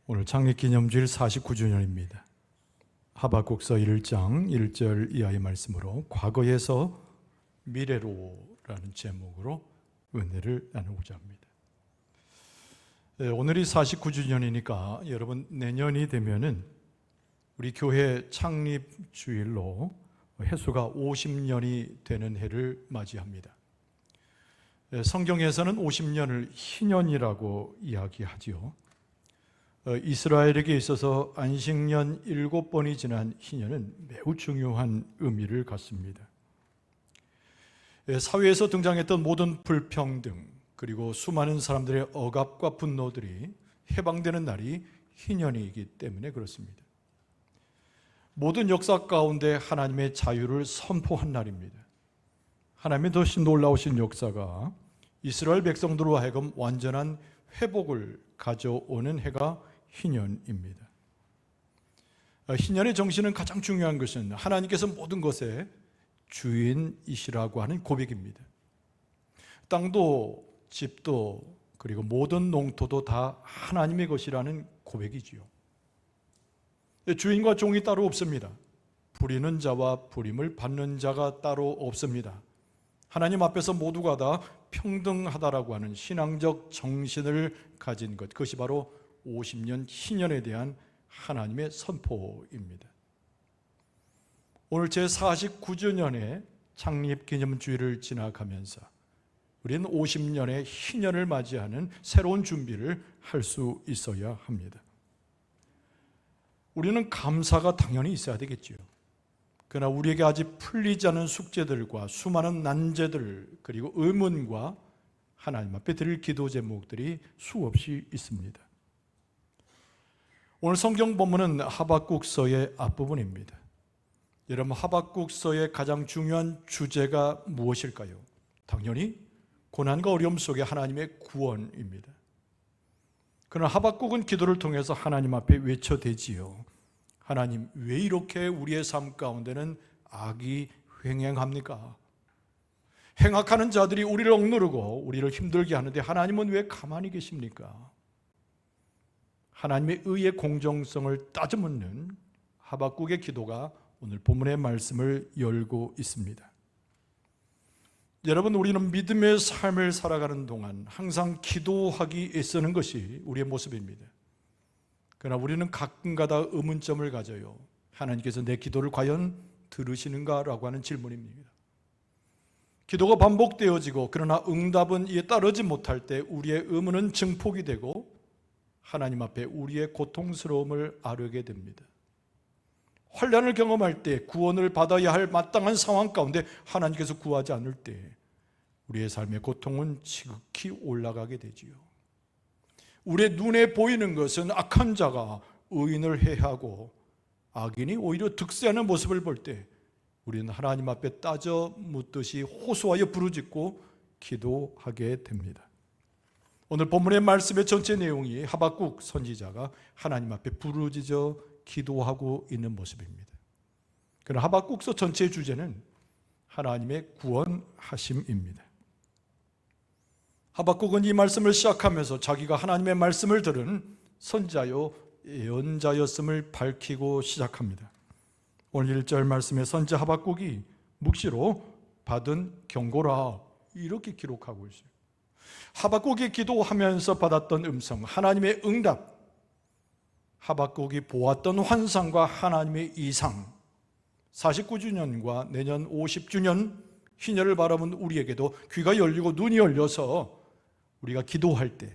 오늘 창립기념주일 49주년입니다. 하박국서 1장 1절 이하의 말씀으로 과거에서 미래로라는 제목으로 은혜를 나누고자 합니다. 오늘이 49주년이니까 여러분 내년이 되면은 우리 교회 창립주일로 해수가 50년이 되는 해를 맞이합니다. 성경에서는 50년을 희년이라고 이야기하지요. 이스라엘에게 있어서 안식년 7번이 지난 희년은 매우 중요한 의미를 갖습니다. 사회에서 등장했던 모든 불평등 그리고 수많은 사람들의 억압과 분노들이 해방되는 날이 희년이기 때문에 그렇습니다. 모든 역사 가운데 하나님의 자유를 선포한 날입니다. 하나님의 더 놀라우신 역사가 이스라엘 백성들로 하여금 완전한 회복을 가져오는 해가 희년입니다. 희년의 정신은 가장 중요한 것은 하나님께서 모든 것의 주인이시라고 하는 고백입니다. 땅도 집도 그리고 모든 농토도 다 하나님의 것이라는 고백이지요. 주인과 종이 따로 없습니다. 부리는 자와 부림을 받는 자가 따로 없습니다. 하나님 앞에서 모두가 다 평등하다라고 하는 신앙적 정신을 가진 것, 그것이 바로 50년 희년에 대한 하나님의 선포입니다. 오늘 제49주년의 창립기념주일을 지나가면서 우리는 50년의 희년을 맞이하는 새로운 준비를 할 수 있어야 합니다. 우리는 감사가 당연히 있어야 되겠지요. 그러나 우리에게 아직 풀리지 않은 숙제들과 수많은 난제들 그리고 의문과 하나님 앞에 드릴 기도 제목들이 수없이 있습니다. 오늘 성경 본문은 하박국서의 앞부분입니다. 여러분, 하박국서의 가장 중요한 주제가 무엇일까요? 당연히 고난과 어려움 속에 하나님의 구원입니다. 그러나 하박국은 기도를 통해서 하나님 앞에 외쳐대지요. 하나님, 왜 이렇게 우리의 삶 가운데는 악이 횡행합니까? 행악하는 자들이 우리를 억누르고 우리를 힘들게 하는데 하나님은 왜 가만히 계십니까? 하나님의 의의 공정성을 따져묻는 하박국의 기도가 오늘 본문의 말씀을 열고 있습니다. 여러분, 우리는 믿음의 삶을 살아가는 동안 항상 기도하기 애쓰는 것이 우리의 모습입니다. 그러나 우리는 가끔가다 의문점을 가져요. 하나님께서 내 기도를 과연 들으시는가라고 하는 질문입니다. 기도가 반복되어지고 그러나 응답은 이에 따르지 못할 때 우리의 의문은 증폭이 되고 하나님 앞에 우리의 고통스러움을 아뢰게 됩니다. 환난을 경험할 때 구원을 받아야 할 마땅한 상황 가운데 하나님께서 구하지 않을 때 우리의 삶의 고통은 지극히 올라가게 되지요. 우리의 눈에 보이는 것은 악한 자가 의인을 해하고 악인이 오히려 득세하는 모습을 볼 때 우리는 하나님 앞에 따져 묻듯이 호소하여 부르짖고 기도하게 됩니다. 오늘 본문의 말씀의 전체 내용이 하박국 선지자가 하나님 앞에 부르짖어 기도하고 있는 모습입니다. 그러나 하박국서 전체의 주제는 하나님의 구원하심입니다. 하박국은 이 말씀을 시작하면서 자기가 하나님의 말씀을 들은 선자요 예언자였음을 밝히고 시작합니다. 오늘 1절 말씀에 선자 하박국이 묵시로 받은 경고라 이렇게 기록하고 있어요. 하박국이 기도하면서 받았던 음성, 하나님의 응답, 하박국이 보았던 환상과 하나님의 이상, 49주년과 내년 50주년 희년을 바라본 우리에게도 귀가 열리고 눈이 열려서 우리가 기도할 때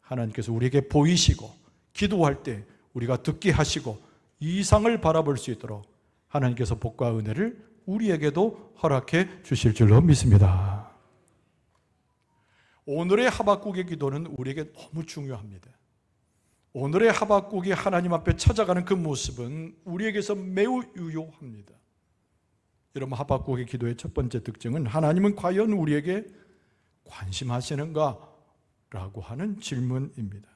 하나님께서 우리에게 보이시고 기도할 때 우리가 듣게 하시고 이상을 바라볼 수 있도록 하나님께서 복과 은혜를 우리에게도 허락해 주실 줄로 믿습니다. 오늘의 하박국의 기도는 우리에게 너무 중요합니다. 오늘의 하박국이 하나님 앞에 찾아가는 그 모습은 우리에게서 매우 유효합니다. 여러분, 하박국의 기도의 첫 번째 특징은 하나님은 과연 우리에게 관심하시는가? 라고 하는 질문입니다.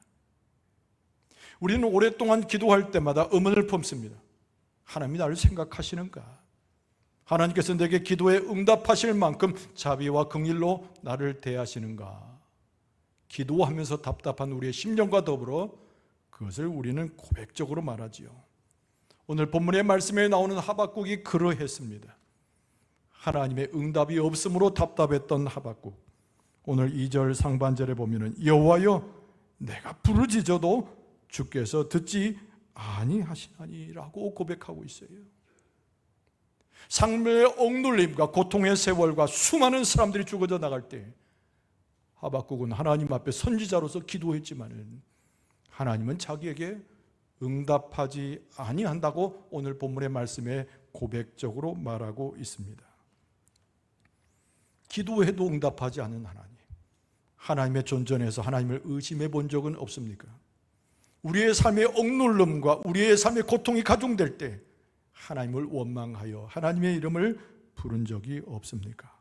우리는 오랫동안 기도할 때마다 의문을 품습니다. 하나님이 나를 생각하시는가? 하나님께서 내게 기도에 응답하실 만큼 자비와 긍휼로 나를 대하시는가? 기도하면서 답답한 우리의 심령과 더불어 그것을 우리는 고백적으로 말하지요. 오늘 본문의 말씀에 나오는 하박국이 그러했습니다. 하나님의 응답이 없으므로 답답했던 하박국. 오늘 2절 상반절에 보면은 여호와여 내가 부르짖어도 주께서 듣지 아니하시나니라고 고백하고 있어요. 삶의 억눌림과 고통의 세월과 수많은 사람들이 죽어져 나갈 때 하박국은 하나님 앞에 선지자로서 기도했지만은 하나님은 자기에게 응답하지 아니한다고 오늘 본문의 말씀에 고백적으로 말하고 있습니다. 기도해도 응답하지 않은 하나님, 하나님의 존전에서 하나님을 의심해 본 적은 없습니까? 우리의 삶의 억눌림과 우리의 삶의 고통이 가중될 때 하나님을 원망하여 하나님의 이름을 부른 적이 없습니까?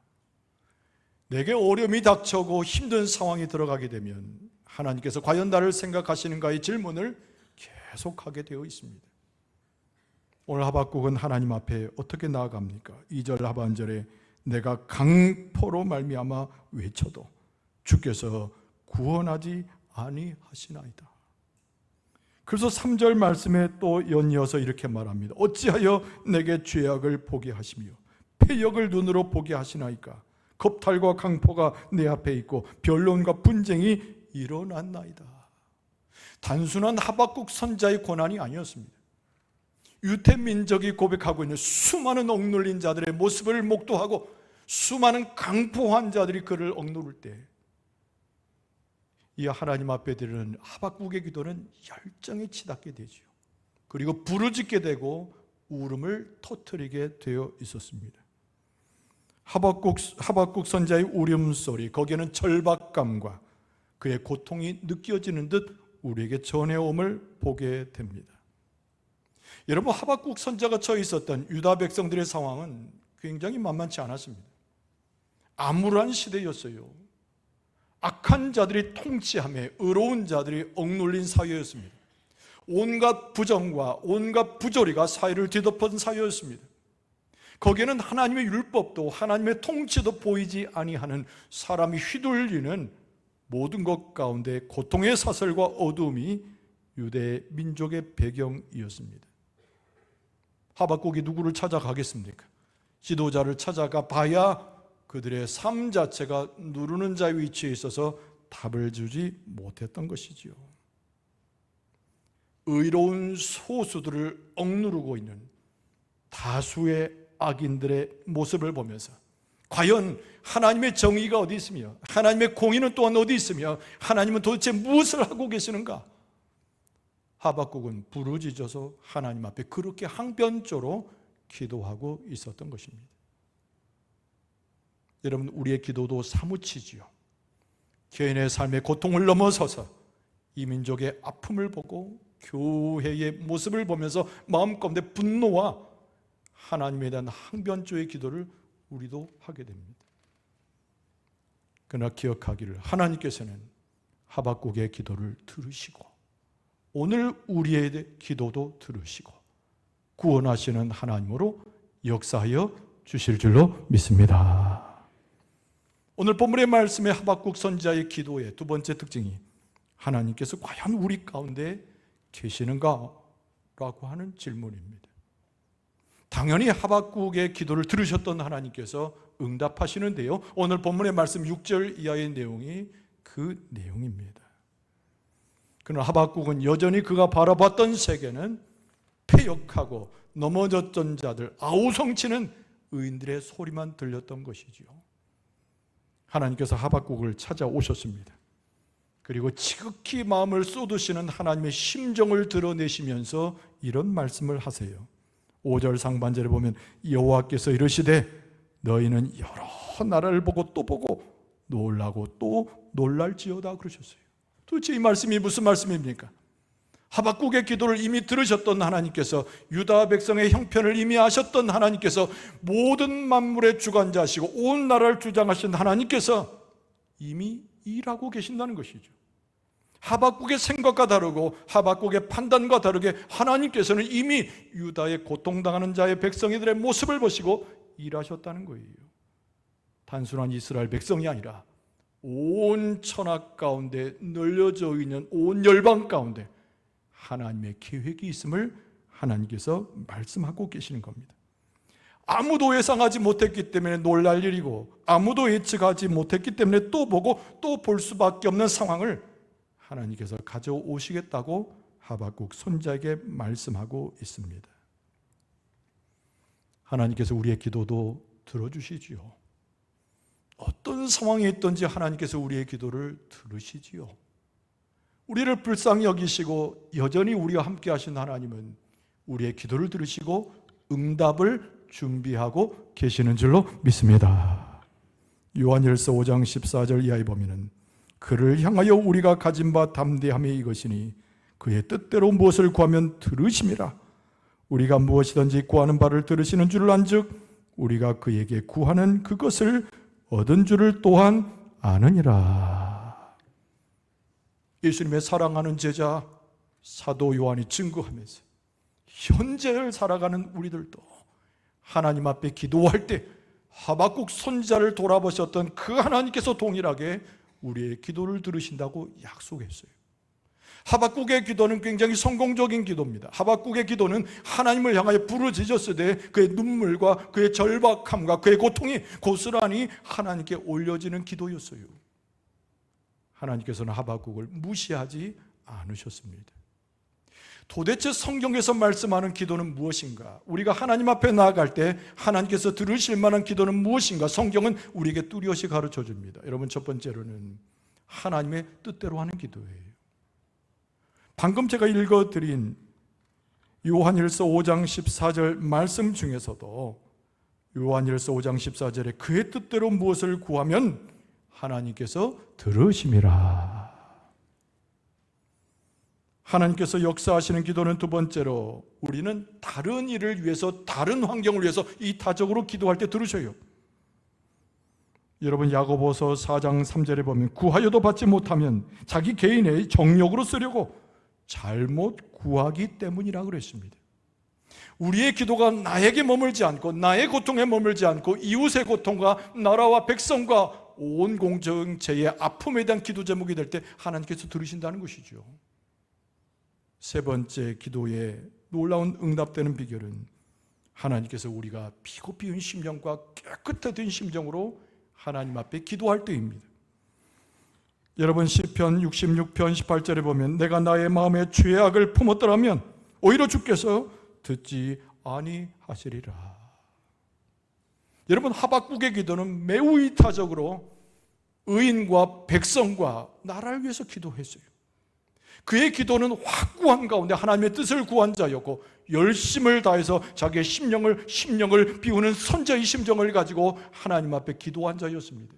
내게 어려움이 닥쳐오고 힘든 상황이 들어가게 되면 하나님께서 과연 나를 생각하시는가의 질문을 계속하게 되어 있습니다. 오늘 하박국은 하나님 앞에 어떻게 나아갑니까? 2절 하반절에 내가 강포로 말미암아 외쳐도 주께서 구원하지 아니하시나이다. 그래서 3절 말씀에 또 연이어서 이렇게 말합니다. 어찌하여 내게 죄악을 보게 하시며 패역을 눈으로 보게 하시나이까? 겁탈과 강포가 내 앞에 있고 변론과 분쟁이 일어났나이다. 단순한 하박국 선자의 고난이 아니었습니다. 유대 민족이 고백하고 있는 수많은 억눌린 자들의 모습을 목도하고 수많은 강포한 자들이 그를 억누를 때 이 하나님 앞에 드리는 하박국의 기도는 열정이 치닫게 되죠. 그리고 부르짖게 되고 울음을 터뜨리게 되어 있었습니다. 하박국 선자의 울음소리, 거기에는 절박감과 그의 고통이 느껴지는 듯 우리에게 전해옴을 보게 됩니다. 여러분, 하박국 선자가 처해 있었던 유다 백성들의 상황은 굉장히 만만치 않았습니다. 암울한 시대였어요. 악한 자들이 통치하며 의로운 자들이 억눌린 사회였습니다. 온갖 부정과 온갖 부조리가 사회를 뒤덮은 사회였습니다. 거기에는 하나님의 율법도 하나님의 통치도 보이지 아니하는 사람이 휘둘리는 모든 것 가운데 고통의 사슬과 어두움이 유대 민족의 배경이었습니다. 하박국이 누구를 찾아가겠습니까? 지도자를 찾아가 봐야 그들의 삶 자체가 누르는 자의 위치에 있어서 답을 주지 못했던 것이지요. 의로운 소수들을 억누르고 있는 다수의 악인들의 모습을 보면서 과연 하나님의 정의가 어디 있으며 하나님의 공의는 또한 어디 있으며 하나님은 도대체 무엇을 하고 계시는가? 하박국은 부르짖어서 하나님 앞에 그렇게 항변조로 기도하고 있었던 것입니다. 여러분, 우리의 기도도 사무치지요. 개인의 삶의 고통을 넘어서서 이 민족의 아픔을 보고 교회의 모습을 보면서 마음 가운데 분노와 하나님에 대한 항변조의 기도를 우리도 하게 됩니다. 그러나 기억하기를 하나님께서는 하박국의 기도를 들으시고 오늘 우리의 기도도 들으시고 구원하시는 하나님으로 역사하여 주실 줄로 믿습니다. 오늘 본문의 말씀의 하박국 선지자의 기도의 두 번째 특징이 하나님께서 과연 우리 가운데 계시는가? 라고 하는 질문입니다. 당연히 하박국의 기도를 들으셨던 하나님께서 응답하시는데요, 오늘 본문의 말씀 6절 이하의 내용이 그 내용입니다. 그러나 하박국은 여전히 그가 바라봤던 세계는 패역하고 넘어졌던 자들, 아우성치는 의인들의 소리만 들렸던 것이지요. 하나님께서 하박국을 찾아오셨습니다. 그리고 지극히 마음을 쏟으시는 하나님의 심정을 드러내시면서 이런 말씀을 하세요. 5절 상반절에 보면 여호와께서 이르시되 너희는 여러 나라를 보고 또 보고 놀라고 또 놀랄지어다 그러셨어요. 도대체 이 말씀이 무슨 말씀입니까? 하박국의 기도를 이미 들으셨던 하나님께서, 유다 백성의 형편을 이미 아셨던 하나님께서, 모든 만물의 주관자시고 온 나라를 주장하신 하나님께서 이미 일하고 계신다는 것이죠. 하박국의 생각과 다르고 하박국의 판단과 다르게 하나님께서는 이미 유다의 고통당하는 자의 백성들의 모습을 보시고 일하셨다는 거예요. 단순한 이스라엘 백성이 아니라 온 천하 가운데 널려져 있는 온 열방 가운데 하나님의 계획이 있음을 하나님께서 말씀하고 계시는 겁니다. 아무도 예상하지 못했기 때문에 놀랄 일이고, 아무도 예측하지 못했기 때문에 또 보고 또 볼 수밖에 없는 상황을 하나님께서 가져오시겠다고 하박국 선지자에게 말씀하고 있습니다. 하나님께서 우리의 기도도 들어주시지요. 어떤 상황에 있든지 하나님께서 우리의 기도를 들으시지요. 우리를 불쌍히 여기시고 여전히 우리와 함께 하신 하나님은 우리의 기도를 들으시고 응답을 준비하고 계시는 줄로 믿습니다. 요한일서 5장 14절 이하에 보면은 그를 향하여 우리가 가진 바 담대함이 이것이니 그의 뜻대로 무엇을 구하면 들으심이라. 우리가 무엇이든지 구하는 바를 들으시는 줄 안즉 우리가 그에게 구하는 그것을 얻은 줄을 또한 아느니라. 예수님의 사랑하는 제자 사도 요한이 증거하면서 현재를 살아가는 우리들도 하나님 앞에 기도할 때 하박국 선지자를 돌아보셨던 그 하나님께서 동일하게 우리의 기도를 들으신다고 약속했어요. 하박국의 기도는 굉장히 성공적인 기도입니다. 하박국의 기도는 하나님을 향하여 부르짖었으되 그의 눈물과 그의 절박함과 그의 고통이 고스란히 하나님께 올려지는 기도였어요. 하나님께서는 하박국을 무시하지 않으셨습니다. 도대체 성경에서 말씀하는 기도는 무엇인가? 우리가 하나님 앞에 나아갈 때 하나님께서 들으실 만한 기도는 무엇인가? 성경은 우리에게 뚜렷이 가르쳐 줍니다. 여러분, 첫 번째로는 하나님의 뜻대로 하는 기도예요. 방금 제가 읽어드린 요한일서 5장 14절 말씀 중에서도 요한일서 5장 14절에 그의 뜻대로 무엇을 구하면 하나님께서 들으심이라. 하나님께서 역사하시는 기도는 두 번째로 우리는 다른 일을 위해서, 다른 환경을 위해서 이타적으로 기도할 때 들으셔요. 여러분, 야고보서 4장 3절에 보면 구하여도 받지 못하면 자기 개인의 정욕으로 쓰려고 잘못 구하기 때문이라고 그랬습니다. 우리의 기도가 나에게 머물지 않고 나의 고통에 머물지 않고 이웃의 고통과 나라와 백성과 온 공동체의 아픔에 대한 기도 제목이 될 때 하나님께서 들으신다는 것이죠. 세 번째 기도의 놀라운 응답되는 비결은 하나님께서 우리가 피고 피운 심령과 깨끗해진 심정으로 하나님 앞에 기도할 때입니다. 여러분, 시편 66편 18절에 보면 내가 나의 마음에 죄악을 품었더라면 오히려 주께서 듣지 아니하시리라. 여러분, 하박국의 기도는 매우 이타적으로 의인과 백성과 나라를 위해서 기도했어요. 그의 기도는 확고한 가운데 하나님의 뜻을 구한 자였고 열심을 다해서 자기의 심령을 비우는 선자의 심정을 가지고 하나님 앞에 기도한 자였습니다.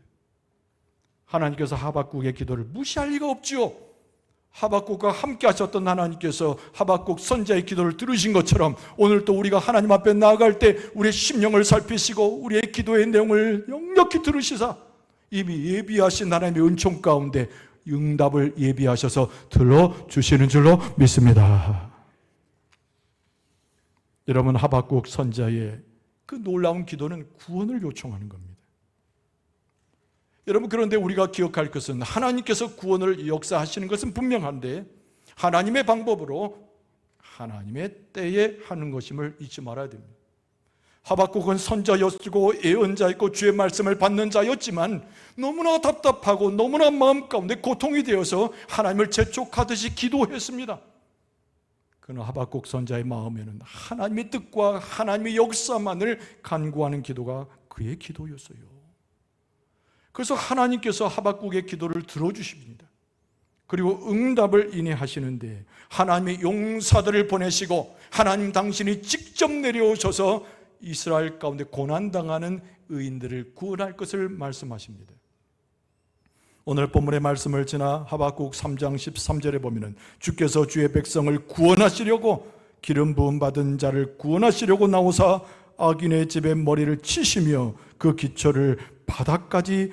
하나님께서 하박국의 기도를 무시할 리가 없지요. 하박국과 함께 하셨던 하나님께서 하박국 선지자의 기도를 들으신 것처럼 오늘도 우리가 하나님 앞에 나아갈 때 우리의 심령을 살피시고 우리의 기도의 내용을 역력히 들으시사 이미 예비하신 하나님의 은총 가운데 응답을 예비하셔서 들어주시는 줄로 믿습니다. 여러분, 하박국 선지자의 그 놀라운 기도는 구원을 요청하는 겁니다. 여러분, 그런데 우리가 기억할 것은 하나님께서 구원을 역사하시는 것은 분명한데 하나님의 방법으로 하나님의 때에 하는 것임을 잊지 말아야 됩니다. 하박국은 선자였고 예언자였고 주의 말씀을 받는 자였지만 너무나 답답하고 너무나 마음 가운데 고통이 되어서 하나님을 재촉하듯이 기도했습니다. 그러나 하박국 선자의 마음에는 하나님의 뜻과 하나님의 역사만을 간구하는 기도가 그의 기도였어요. 그래서 하나님께서 하박국의 기도를 들어주십니다. 그리고 응답을 인해하시는데 하나님의 용사들을 보내시고 하나님 당신이 직접 내려오셔서 이스라엘 가운데 고난당하는 의인들을 구원할 것을 말씀하십니다. 오늘 본문의 말씀을 지나 하박국 3장 13절에 보면 주께서 주의 백성을 구원하시려고 기름 부음 받은 자를 구원하시려고 나오사 악인의 집에 머리를 치시며 그 기초를 바닥까지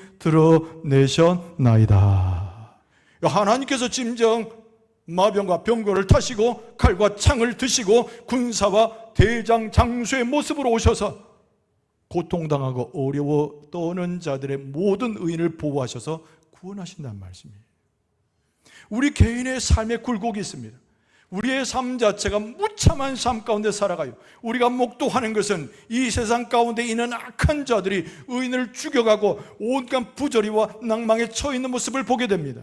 드러내셨나이다. 하나님께서 진정 마병과 병거를 타시고 칼과 창을 드시고 군사와 대장 장수의 모습으로 오셔서 고통당하고 어려워 떠는 자들의 모든 의인을 보호하셔서 구원하신다는 말씀이에요. 우리 개인의 삶에 굴곡이 있습니다. 우리의 삶 자체가 무참한 삶 가운데 살아가요. 우리가 목도하는 것은 이 세상 가운데 있는 악한 자들이 의인을 죽여가고 온갖 부조리와 낭망에 처해 있는 모습을 보게 됩니다.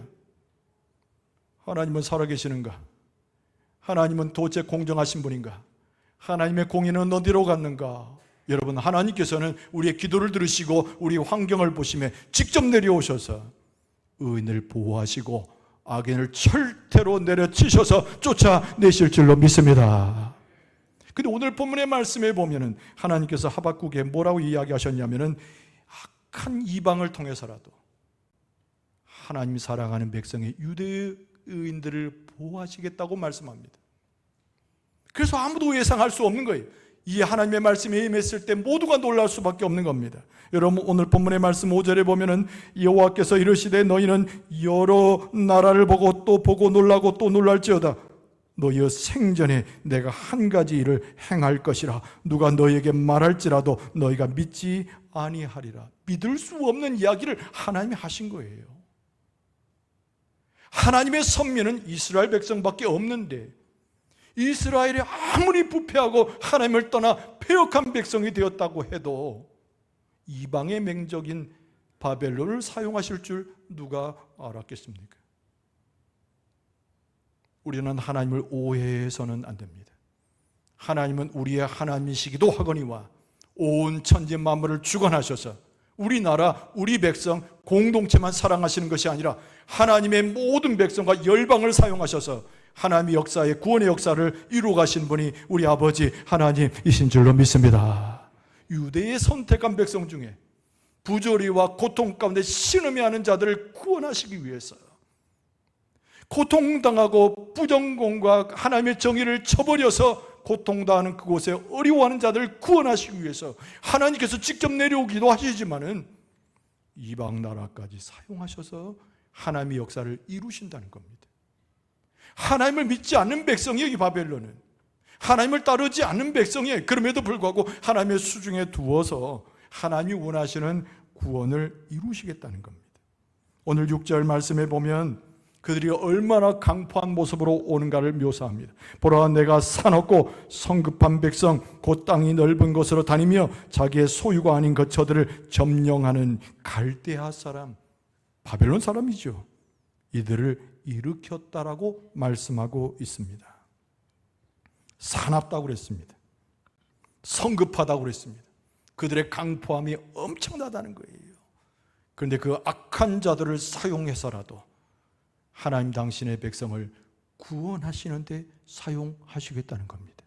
하나님은 살아계시는가? 하나님은 도대체 공정하신 분인가? 하나님의 공의는 어디로 갔는가? 여러분, 하나님께서는 우리의 기도를 들으시고 우리 환경을 보시며 직접 내려오셔서 의인을 보호하시고 악인을 절대로 내려치셔서 쫓아내실 줄로 믿습니다. 근데 오늘 본문의 말씀에 보면은 하나님께서 하박국에 뭐라고 이야기하셨냐면은 악한 이방을 통해서라도 하나님이 사랑하는 백성의 유대 의인들을 보호하시겠다고 말씀합니다. 그래서 아무도 예상할 수 없는 거예요. 이 하나님의 말씀에 임했을 때 모두가 놀랄 수밖에 없는 겁니다. 여러분, 오늘 본문의 말씀 5절에 보면은 여호와께서 이르시되 너희는 여러 나라를 보고 또 보고 놀라고 또 놀랄지어다. 너희의 생전에 내가 한 가지 일을 행할 것이라. 누가 너희에게 말할지라도 너희가 믿지 아니하리라. 믿을 수 없는 이야기를 하나님이 하신 거예요. 하나님의 선민은 이스라엘 백성밖에 없는데 이스라엘이 아무리 부패하고 하나님을 떠나 패역한 백성이 되었다고 해도 이방의 맹적인 바벨론을 사용하실 줄 누가 알았겠습니까? 우리는 하나님을 오해해서는 안 됩니다. 하나님은 우리의 하나님이시기도 하거니와 온 천지 만물을 주관하셔서 우리나라, 우리 백성 공동체만 사랑하시는 것이 아니라 하나님의 모든 백성과 열방을 사용하셔서 하나님의 역사의 구원의 역사를 이루어 가신 분이 우리 아버지 하나님이신 줄로 믿습니다. 유대의 선택한 백성 중에 부조리와 고통 가운데 신음해하는 자들을 구원하시기 위해서, 고통당하고 부정공과 하나님의 정의를 쳐버려서 고통당하는 그곳에 어려워하는 자들을 구원하시기 위해서 하나님께서 직접 내려오기도 하시지만은 이방 나라까지 사용하셔서 하나님의 역사를 이루신다는 겁니다. 하나님을 믿지 않는 백성이에요. 이 바벨론은 하나님을 따르지 않는 백성이에요. 그럼에도 불구하고 하나님의 수중에 두어서 하나님이 원하시는 구원을 이루시겠다는 겁니다. 오늘 6절 말씀에 보면 그들이 얼마나 강포한 모습으로 오는가를 묘사합니다. 보라, 내가 사납고 성급한 백성 곧 땅이 넓은 곳으로 다니며 자기의 소유가 아닌 거처들을 점령하는 갈대아 사람, 바벨론 사람이죠. 이들을 일으켰다라고 말씀하고 있습니다. 사납다고 그랬습니다. 성급하다고 그랬습니다. 그들의 강포함이 엄청나다는 거예요. 그런데 그 악한 자들을 사용해서라도 하나님 당신의 백성을 구원하시는데 사용하시겠다는 겁니다.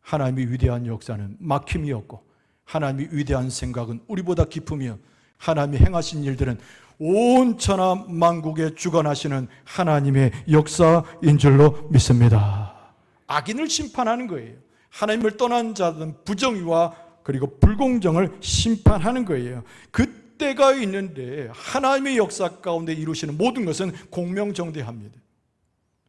하나님의 위대한 역사는 막힘이 없고 하나님의 위대한 생각은 우리보다 깊으며 하나님이 행하신 일들은 온 천하 만국에 주관하시는 하나님의 역사인 줄로 믿습니다. 악인을 심판하는 거예요. 하나님을 떠난 자들은 부정의와 그리고 불공정을 심판하는 거예요. 그때가 있는데 하나님의 역사 가운데 이루시는 모든 것은 공명정대합니다.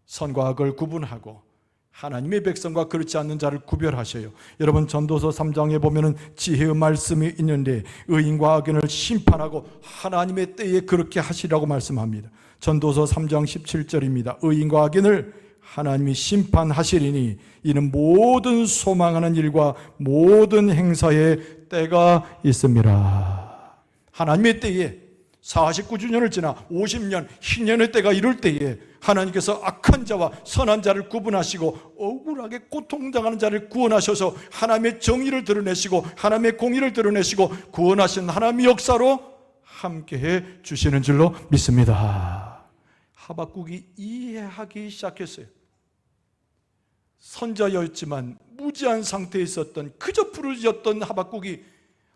선과 악을 구분하고 하나님의 백성과 그렇지 않는 자를 구별하셔요. 여러분, 전도서 3장에 보면은 지혜의 말씀이 있는데 의인과 악인을 심판하고 하나님의 때에 그렇게 하시라고 말씀합니다. 전도서 3장 17절입니다. 의인과 악인을 하나님이 심판하시리니 이는 모든 소망하는 일과 모든 행사에 때가 있습니다. 하나님의 때에 49주년을 지나 50년, 희년의 때가 이룰 때에 하나님께서 악한 자와 선한 자를 구분하시고 억울하게 고통당하는 자를 구원하셔서 하나님의 정의를 드러내시고 하나님의 공의를 드러내시고 구원하신 하나님의 역사로 함께해 주시는 줄로 믿습니다. 하박국이 이해하기 시작했어요. 선자였지만 무지한 상태에 있었던, 그저 부르짖었던 하박국이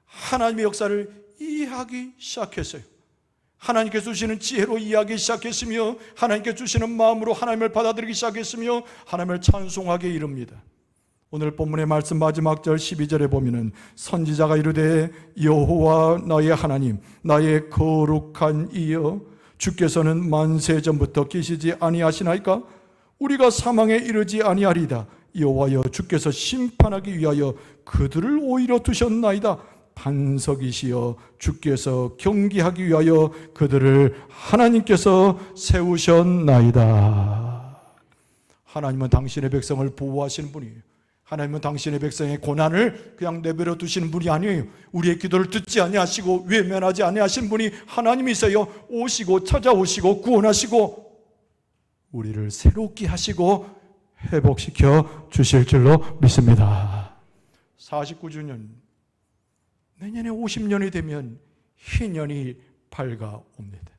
하나님의 역사를 이해하기 시작했어요. 하나님께서 주시는 지혜로 이해하기 시작했으며 하나님께서 주시는 마음으로 하나님을 받아들이기 시작했으며 하나님을 찬송하게 이릅니다. 오늘 본문의 말씀 마지막 절 12절에 보면은 선지자가 이르되 여호와 나의 하나님, 나의 거룩한 이여, 주께서는 만세 전부터 계시지 아니하시나이까? 우리가 사망에 이르지 아니하리다. 여호와여, 주께서 심판하기 위하여 그들을 오히려 두셨나이다. 반석이시여, 주께서 경계하기 위하여 그들을 하나님께서 세우셨나이다. 하나님은 당신의 백성을 보호하시는 분이에요. 하나님은 당신의 백성의 고난을 그냥 내버려 두시는 분이 아니에요. 우리의 기도를 듣지 아니하시고 외면하지 아니하신 분이 하나님이세요. 오시고 찾아오시고 구원하시고 우리를 새롭게 하시고 회복시켜 주실 줄로 믿습니다. 49주년, 내년에 50년이 되면 희년이 밝아옵니다.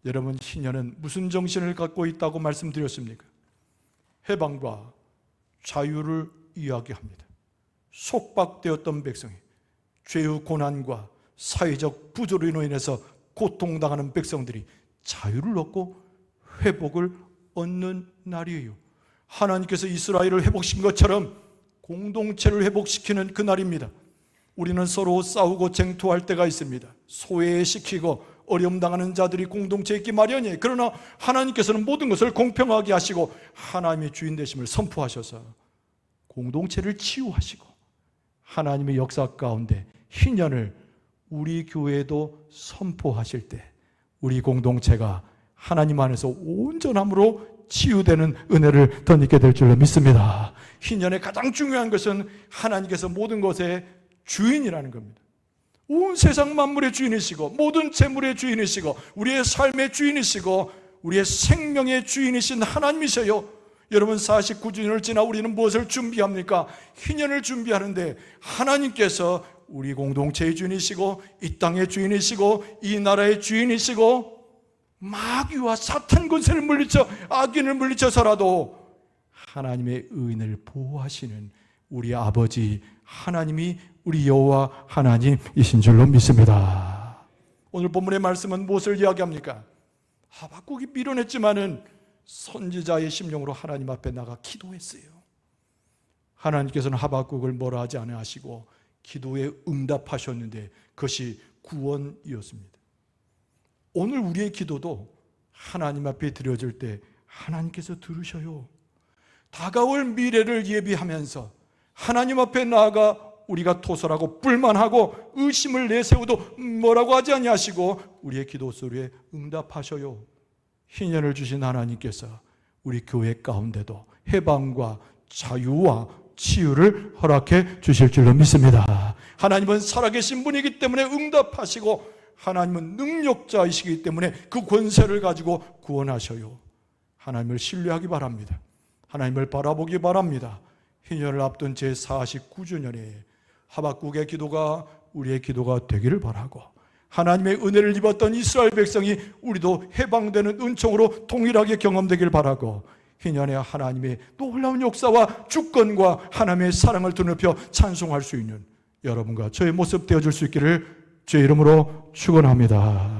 여러분, 희년은 무슨 정신을 갖고 있다고 말씀드렸습니까? 해방과 자유를 이야기합니다. 속박되었던 백성이 죄의 고난과 사회적 부조로 인해서 고통당하는 백성들이 자유를 얻고 회복을 얻는 날이에요. 하나님께서 이스라엘을 회복시킨 것처럼 공동체를 회복시키는 그 날입니다. 우리는 서로 싸우고 쟁투할 때가 있습니다. 소외시키고 어려움 당하는 자들이 공동체에 있기 마련이에요. 그러나 하나님께서는 모든 것을 공평하게 하시고 하나님의 주인 되심을 선포하셔서 공동체를 치유하시고 하나님의 역사 가운데 희년을 우리 교회도 선포하실 때 우리 공동체가 하나님 안에서 온전함으로 치유되는 은혜를 덧입게 될 줄로 믿습니다. 희년의 가장 중요한 것은 하나님께서 모든 것의 주인이라는 겁니다. 온 세상 만물의 주인이시고 모든 재물의 주인이시고 우리의 삶의 주인이시고 우리의 생명의 주인이신 하나님이세요. 여러분, 49주년을 지나 우리는 무엇을 준비합니까? 희년을 준비하는데 하나님께서 우리 공동체의 주인이시고 이 땅의 주인이시고 이 나라의 주인이시고 마귀와 사탄 권세를 물리쳐 악인을 물리쳐서라도 하나님의 의인을 보호하시는 우리 아버지 하나님이 우리 여호와 하나님이신 줄로 믿습니다. 오늘 본문의 말씀은 무엇을 이야기합니까? 하박국이 미련했지만은 선지자의 심령으로 하나님 앞에 나가 기도했어요. 하나님께서는 하박국을 뭐라 하지 않으시고 기도에 응답하셨는데 그것이 구원이었습니다. 오늘 우리의 기도도 하나님 앞에 드려질 때 하나님께서 들으셔요. 다가올 미래를 예비하면서 하나님 앞에 나아가 우리가 토설하고 불만하고 의심을 내세워도 뭐라고 하지 아니하시고 우리의 기도 소리에 응답하셔요. 희년을 주신 하나님께서 우리 교회 가운데도 해방과 자유와 치유를 허락해 주실 줄로 믿습니다. 하나님은 살아계신 분이기 때문에 응답하시고 하나님은 능력자이시기 때문에 그 권세를 가지고 구원하셔요. 하나님을 신뢰하기 바랍니다. 하나님을 바라보기 바랍니다. 희년을 앞둔 제49주년에 하박국의 기도가 우리의 기도가 되기를 바라고 하나님의 은혜를 입었던 이스라엘 백성이 우리도 해방되는 은총으로 동일하게 경험되길 바라고 희년에 하나님의 놀라운 역사와 주권과 하나님의 사랑을 드높여 찬송할 수 있는 여러분과 저의 모습 되어줄 수 있기를 주의 이름으로 축원합니다.